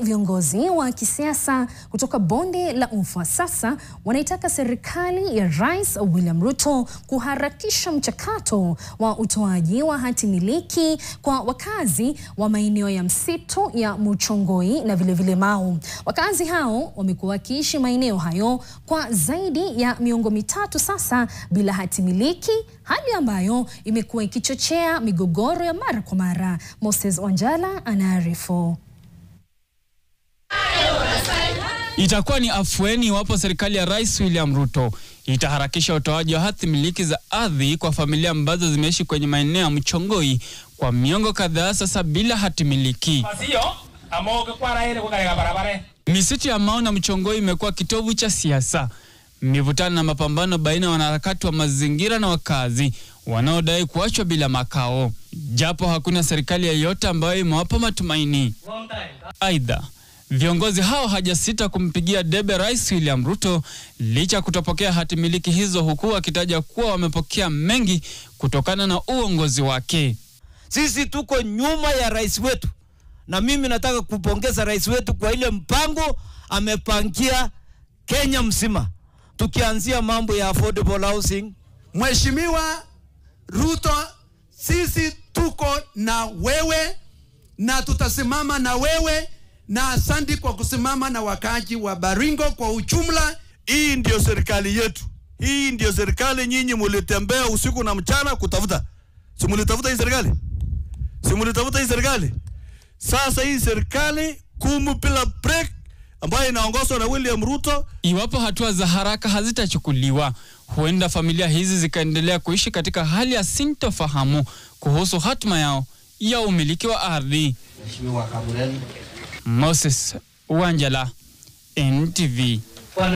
Viongozi wa kisiasa kutoka bonde la Ufa sasa wanaitaka serikali ya Rais William Ruto kuharakisha mchakato wa utoaji wa hati miliki kwa wakazi wa maeneo ya msitu ya Muchongoi na vilevile Mau. Wakazi hao wamekuwa wakiishi maeneo hayo kwa zaidi ya miongo mitatu sasa bila hati miliki, hali ambayo imekuwa ikichochea migogoro ya mara kwa mara. Moses Wanjala anaarifu. Itakuwa ni afueni iwapo serikali ya Rais William Ruto itaharakisha utoaji wa hati miliki za ardhi kwa familia ambazo zimeishi kwenye maeneo ya Muchongoi kwa miongo kadhaa sasa bila hati miliki. Misitu ya Mau na Muchongoi imekuwa kitovu cha siasa, mivutano na mapambano baina ya wanaharakati wa mazingira na wakazi wanaodai kuachwa bila makao, japo hakuna serikali yoyote ambayo imewapa matumaini. Aidha, viongozi hao hajasita kumpigia debe Rais William Ruto licha kutopokea hati miliki hizo, huku akitaja kuwa wamepokea mengi kutokana na uongozi wake. Sisi tuko nyuma ya rais wetu, na mimi nataka kupongeza rais wetu kwa ile mpango amepangia Kenya mzima, tukianzia mambo ya affordable housing. Mheshimiwa Ruto, sisi tuko na wewe na tutasimama na wewe, na asante kwa kusimama na wakaji wa Baringo kwa ujumla. Hii ndio serikali yetu. Hii ndio serikali nyinyi mulitembea usiku na mchana kutafuta. Si mulitafuta hii serikali? Si mulitafuta hii serikali? Sasa hii serikali bila break ambayo inaongozwa na William Ruto. Iwapo hatua za haraka hazitachukuliwa, huenda familia hizi zikaendelea kuishi katika hali ya sintofahamu kuhusu hatima yao ya umiliki wa ardhi. Moses Wanjala, NTV.